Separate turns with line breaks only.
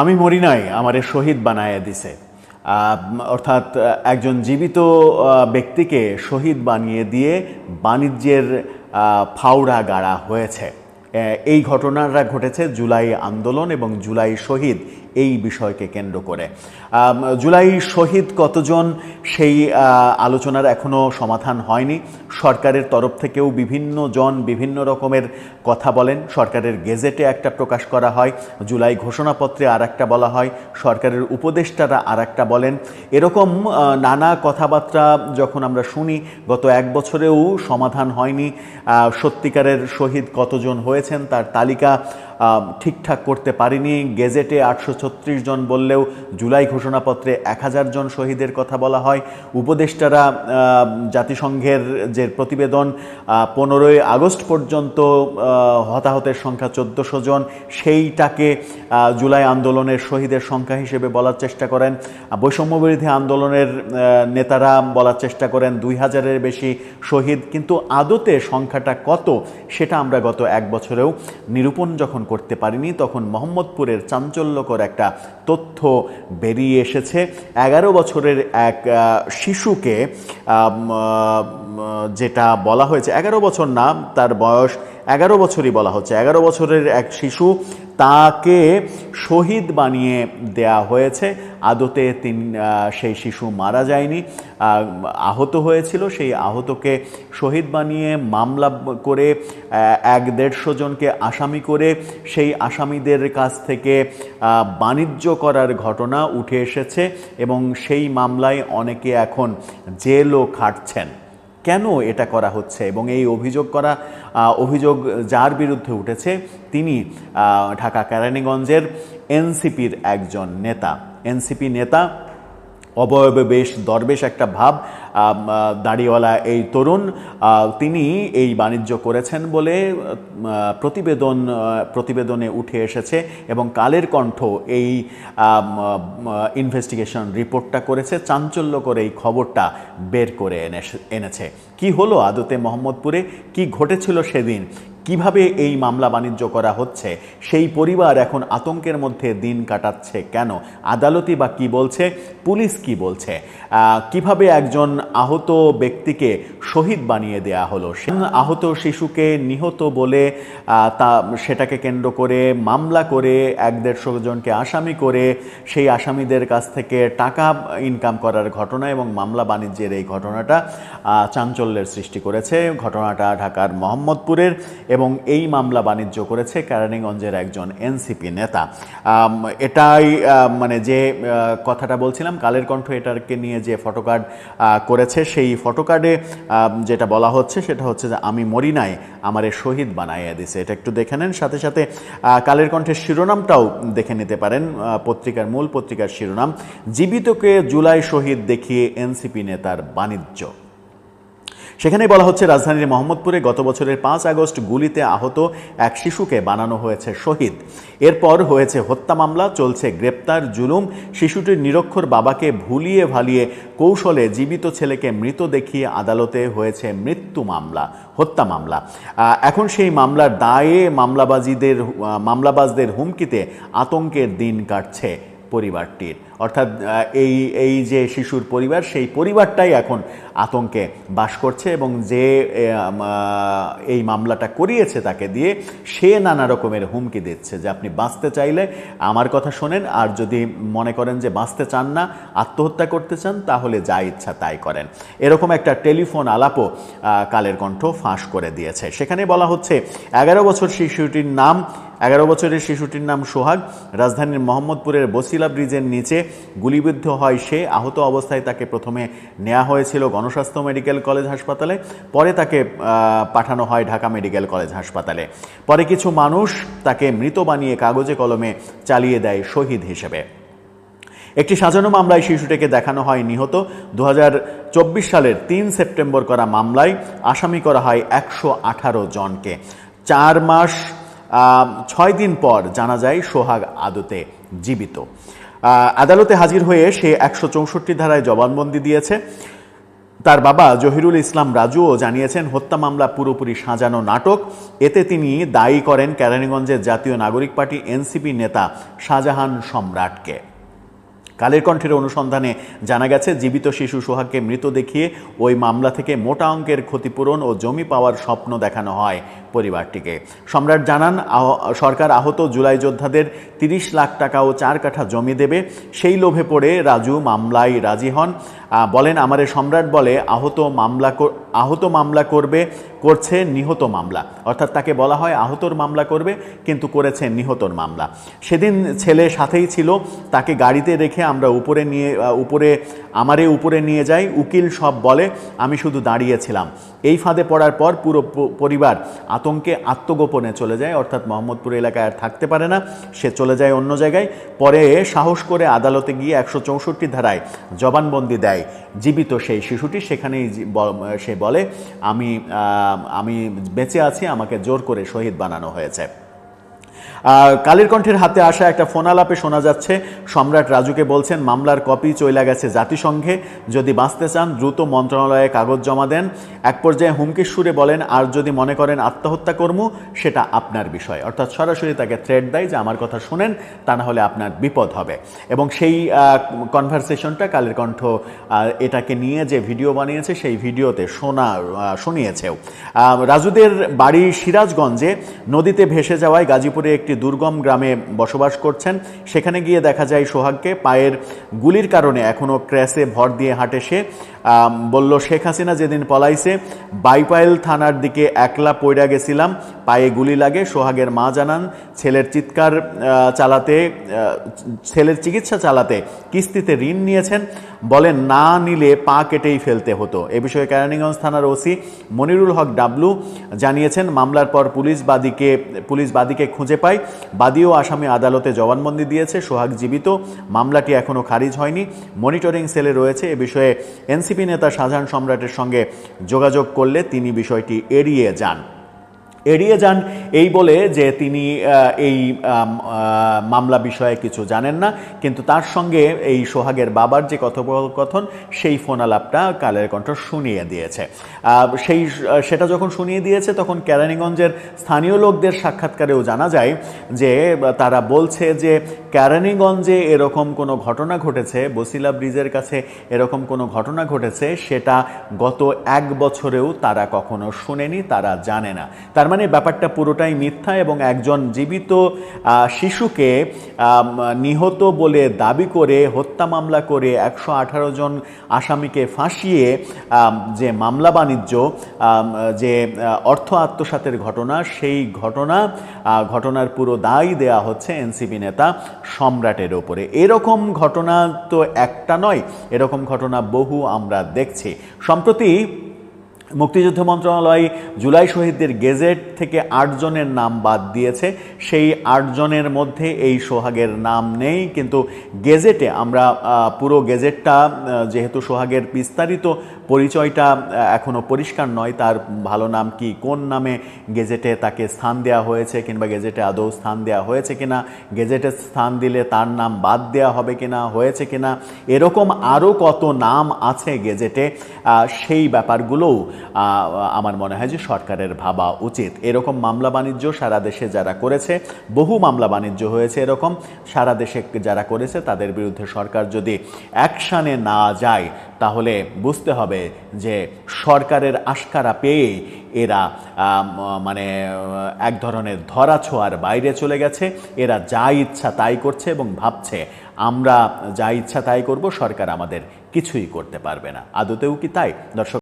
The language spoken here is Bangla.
আমি মরি নাই, আমারে শহীদ বানায়া দিছে। অর্থাৎ একজন জীবিত ব্যক্তিকে শহীদ বানিয়ে দিয়ে বাণিজ্যের ফাওড়া গাড়া হয়েছে। এই ঘটনাটা ঘটেছে জুলাই আন্দোলন এবং জুলাই শহীদ এই বিষয়কে কেন্দ্র করে। জুলাই শহীদ কতজন সেই আলোচনার এখনও সমাধান হয়নি। সরকারের তরফ থেকেও বিভিন্ন জন বিভিন্ন রকমের কথা বলেন। সরকারের গেজেটে একটা প্রকাশ করা হয়, জুলাই ঘোষণাপত্রে আর একটা বলা হয়, সরকারের উপদেষ্টারা আর একটা বলেন। এরকম নানা কথাবার্তা যখন আমরা শুনি, গত এক বছরেও সমাধান হয়নি। সত্যিকারের শহীদ কতজন হয়েছেন তার তালিকা ঠিকঠাক করতে পারিনি। গেজেটে 836 জন বললেও জুলাই ঘোষণাপত্রে 1000 জন শহীদের কথা বলা হয়। উপদেষ্টারা জাতিসংঘের যে প্রতিবেদন 15ই আগস্ট পর্যন্ত হতাহতের সংখ্যা 1400 জন, সেইটাকে জুলাই আন্দোলনের শহীদের সংখ্যা হিসেবে বলার চেষ্টা করেন। বৈষম্যবিরোধী আন্দোলনের নেতারা বলার চেষ্টা করেন 2000-এর বেশি শহীদ, কিন্তু আদতে সংখ্যাটা কত সেটা আমরা গত এক বছরেও নিরূপণ যখন করতে পারিনি। তখন মোহাম্মদপুরের চাঞ্চল্যকর একটা তথ্য বেরিয়ে এসেছে। 11 বছরের এক শিশুকে, যেটা বলা হয়েছে 11 বছর না, তার বয়স 11 বছরই বলা হচ্ছে, 11 বছরের এক শিশু, তাকে শহীদ বানিয়ে দেয়া হয়েছে। আদতে সেই শিশু মারা যায়নি, আহত হয়েছিল। সেই আহতকে শহীদ বানিয়ে মামলা করে 150 জনকে আসামি করে সেই আসামিদের কাছ থেকে বাণিজ্য করার ঘটনা উঠে এসেছে এবং সেই মামলায় অনেকে এখন জেলও খাটছেন। কেন এটা করা হচ্ছে এবং এই অভিযোগ যার বিরুদ্ধে উঠেছে তিনি ঢাকা কেরানীগঞ্জের এনসিপির একজন নেতা। এনসিপি নেতা, অবয়বে বেশ দরবেশ একটা ভাব, দাড়িওয়ালা এই তরুণ, তিনি এই বাণিজ্য করেছেন বলে প্রতিবেদনে উঠে এসেছে এবং কালের কণ্ঠ এই ইনভেস্টিগেশন রিপোর্টটা করেছে, চাঞ্চল্য করে এই খবরটা বের করে এনেছে। কি হলো আদতে মোহাম্মদপুরে, কি ঘটেছিল সেদিন, কিভাবে এই মামলা বাণিজ্য করা হচ্ছে, সেই পরিবার এখন আতঙ্কের মধ্যে দিন কাটাচ্ছে কেন, আদালতই বা কী বলছে, পুলিশ কি বলছে, কিভাবে একজন আহত ব্যক্তিকে শহীদ বানিয়ে দেয়া হলো, আহত শিশুকে নিহত বলে সেটাকে কেন্দ্র করে মামলা করে 150 জনকে আসামি করে সেই আসামিদের কাছ থেকে টাকা ইনকাম করার ঘটনা এবং মামলা বাণিজ্যের এই ঘটনাটা চাঞ্চল্যের সৃষ্টি করেছে। ঘটনাটা ঢাকার মোহাম্মদপুরের এবং এই মামলা বাণিজ্য করেছে কেরানীগঞ্জের একজন এনসিপি নেতা। এটাই মানে যে কথাটা বলছিলাম, কালের কণ্ঠ এটাকে নিয়ে যে ফটোকার্ড করেছে, সেই ফটোকার্ডে যেটা বলা হচ্ছে সেটা হচ্ছে যে আমি মরি নাই, আমারে শহীদ বানাইয়া দিছে। এটা একটু দেখে নেন, সাথে সাথে কালের কণ্ঠের শিরোনামটাও দেখে নিতে পারেন। পত্রিকার মূল পত্রিকার শিরোনাম, জীবিতকে জুলাই শহীদ দেখিয়ে এনসিপি নেতার বাণিজ্য। সেখানে বলা হচ্ছে রাজধানীর মোহাম্মদপুরে গত বছরের 5 আগস্ট গুলিতে আহত এক শিশুকে বানানো হয়েছে শহীদ। এরপর হয়েছে হত্যা মামলা, চলছে গ্রেপ্তার, জুলুম। শিশুটির নিরক্ষর বাবাকে ভুলিয়ে ভালিয়ে কৌশলে জীবিত ছেলেকে মৃত দেখিয়ে আদালতে হয়েছে মৃত্যু মামলা, হত্যা মামলা। এখন সেই মামলার দায়ে মামলাবাজদের হুমকিতে আতঙ্কের দিন কাটছে পরিবারটির। অর্থাৎ এই যে শিশুর পরিবার, সেই পরিবারটাই এখন আতঙ্কে বাস করছে এবং যে এই মামলাটা করিয়েছে তাকে দিয়ে সে নানা রকমের হুমকি দিচ্ছে যে আপনি বাঁচতে চাইলে আমার কথা শোনেন, আর যদি মনে করেন যে বাঁচতে চান না, আত্মহত্যা করতে চান, তাহলে যা ইচ্ছা তাই করেন। এরকম একটা টেলিফোন আলাপও কালের কণ্ঠ ফাঁস করে দিয়েছে। সেখানে বলা হচ্ছে 11 বছরের শিশুটির নাম সোহাগ। রাজধানীর মোহাম্মদপুরের বসিলা ব্রিজের নিচে গুলিবিদ্ধ হয় সে। আহত অবস্থায় তাকে প্রথমে নেওয়া হয়েছিল গণস্বাস্থ্য মেডিকেল কলেজ হাসপাতালে, পরে তাকে পাঠানো হয় ঢাকা মেডিকেল কলেজ হাসপাতালে। পরে কিছু মানুষ তাকে মৃত বানিয়ে কাগজে কলমে চালিয়ে দেয় শহীদ হিসেবে। একটি সাজানো মামলায় শিশুটিকে দেখানো হয় নিহত। 2024 সালের 3 সেপ্টেম্বর করা মামলায় আসামি করা হয় 118 জনকে। 4 মাস 6 দিন পর জানা যায় সোহাগ আদতে জীবিত। আদালতে হাজির হয়ে সে 164 ধারায় জবানবন্দি দিয়েছে। তার বাবা জহিরুল ইসলাম রাজুও জানিয়েছেন হত্যা মামলা পুরোপুরি সাজানো নাটক। এতে তিনি দায়ী করেন কেরানীগঞ্জের জাতীয় নাগরিক পার্টি এনসিপি নেতা শাহজাহান সম্রাটকে। কালের কণ্ঠের অনুসন্ধানে জানা গেছে জীবিত শিশু সোহাগকে মৃত দেখিয়ে ওই মামলা থেকে মোটা অঙ্কের ক্ষতিপূরণ ও জমি পাওয়ার স্বপ্ন দেখানো হয় পরিবারটিকে। সম্রাট জানান সরকার আহত জুলাই যোদ্ধাদের 30 লাখ টাকা ও 4 কাঠা জমি দেবে। সেই লোভে পড়ে রাজু মামলায় রাজি হন। বলেন আমারে সম্রাট বলে আহত মামলা করছে নিহত মামলা, অর্থাৎ তাকে বলা হয় আহতর মামলা করবে কিন্তু করেছে নিহতর মামলা। সেদিন ছেলে সাথেই ছিল, তাকে গাড়িতে রেখে আমরা উপরে নিয়ে যাই। উকিল সব বলে, আমি শুধু দাঁড়িয়েছিলাম। এই ফাঁদে পড়ার পর পুরো পরিবার আতঙ্কে আত্মগোপনে চলে যায়, অর্থাৎ মোহাম্মদপুর এলাকায় আর থাকতে পারে না, সে চলে যায় অন্য জায়গায়। পরে সাহস করে আদালতে গিয়ে 164 ধারায় জবানবন্দি দেয় জীবিত সেই শিশুটি। সেখানেই সে বলে আমি বেঁচে আছি, আমাকে জোর করে শহীদ বানানো হয়েছে। কালের কণ্ঠের হাতে আসা একটা ফোনালাপে শোনা যাচ্ছে সম্রাট রাজুকে বলছেন মামলার কপি চইলা গেছে জাতিসংঘে, যদি বাঁচতে চান দ্রুত মন্ত্রণালয়ে কাগজ জমা দেন। এক পর্যায়ে হুমকির সুরে বলেন আর যদি মনে করেন আত্মহত্যা করবো সেটা আপনার বিষয়, অর্থাৎ সরাসরি তাকে থ্রেট দেয় যে আমার কথা শুনেন, তা না হলে আপনার বিপদ হবে। এবং সেই কনভারসেশনটা কালের কণ্ঠ এটাকে নিয়ে যে ভিডিও বানিয়েছে সেই ভিডিওতে শুনিয়েছেও। রাজুদের বাড়ি সিরাজগঞ্জে, নদীতে ভেসে যাওয়ায় গাজীপুরে একটি দুর্গম গ্রামে বসবাস করছেন। সেখানে গিয়ে দেখা যায় সোহাগকে। পায়ের গুলির কারণে এখনও ক্র্যাশে ভর দিয়ে হাঁটে সে। বলল শেখ হাসিনা যেদিন পলাইছে বাইপাইল থানার দিকে একলা পইড়া গেছিলাম, পায়ে গুলি লাগে। সোহাগের মা জানান ছেলের চিকিৎসা চালাতে কিস্তিতে ঋণ নিয়েছেন, বলেন না নিলে পা কেটেই ফেলতে হতো। এ বিষয়ে কেরানীগঞ্জ থানার ওসি মনিরুল হক ডাবলু জানিয়েছেন মামলার পর পুলিশ বাদীকে খুঁজে পায়। বাদী ও আসামি আদালতে জবানবন্দি দিয়েছে। সোহাগ জীবিত, মামলাটি এখনও খারিজ হয়নি, মনিটরিং সেলে রয়েছে। এ বিষয়ে এনসিপি নেতা শাহজাহান সম্রাটের সঙ্গে যোগাযোগ করলে তিনি বিষয়টি এড়িয়ে যান এই বলে যে তিনি এই মামলা বিষয়ে কিছু জানেন না। কিন্তু তার সঙ্গে এই সোহাগের বাবার যে কথোপকথন সেই ফোনালাপটা কালের কণ্ঠ শুনিয়ে দিয়েছে। সেটা যখন শুনিয়ে দিয়েছে তখন কেরানীগঞ্জের স্থানীয় লোকদের সাক্ষাৎকারেও জানা যায় যে তারা বলছে যে কেরানীগঞ্জে এরকম কোনো ঘটনা ঘটেছে, বসিলা ব্রিজের কাছে এরকম কোনো ঘটনা ঘটেছে সেটা গত 1 বছরেও তারা কখনো শুনেনি, তারা জানে না। তার মানে ব্যাপারটা পুরোটাই মিথ্যা এবং একজন জীবিত শিশুকে নিহত বলে দাবি করে হত্যা মামলা করে 118 জন আসামিকে ফাঁসিয়ে যে মামলা বাণিজ্য, যে অর্থ আত্মসাতের ঘটনা, সেই ঘটনার পুরো দায় দেয়া হচ্ছে এনসিপি নেতা সম্রাটের ওপরে। এরকম ঘটনা তো একটা নয়, এরকম ঘটনা বহু আমরা দেখছি। সম্প্রতি মুক্তিযুদ্ধ মন্ত্রণালয় জুলাই শহীদদের গেজেট থেকে 8 জনের নাম বাদ দিয়েছে। সেই 8 জনের মধ্যে এই সোহাগের নাম নেই, কিন্তু গেজেটে আমরা পুরো গেজেটটা, যেহেতু সোহাগের বিস্তারিত পরিচয়টা এখনও পরিষ্কার নয়, তার ভালো নাম কি, কোন নামে গেজেটে তাকে স্থান দেওয়া হয়েছে কিংবা গেজেটে আদৌ স্থান দেওয়া হয়েছে কিনা, গেজেটে স্থান দিলে তার নাম বাদ দেওয়া হবে কিনা, হয়েছে কিনা, এরকম আরও কত নাম আছে গেজেটে, সেই ব্যাপারগুলোও আমার মনে হয় যে সরকারের ভাবা উচিত। এরকম মামলা বাণিজ্য সারা দেশে যারা করেছে, বহু মামলা বাণিজ্য হয়েছে এরকম, সারা দেশে যারা করেছে তাদের বিরুদ্ধে সরকার যদি অ্যাকশানে না যায় তাহলে বুঝতে হবে যে সরকারের আশকারা পেয়ে এরা মানে এক ধরনের ধরাছোঁয়ার বাইরে চলে গেছে। এরা যা ইচ্ছা তাই করছে এবং ভাবছে আমরা যা ইচ্ছা তাই করব, সরকার আমাদের কিছুই করতে পারবে না। আদতেও কি তাই? দর্শক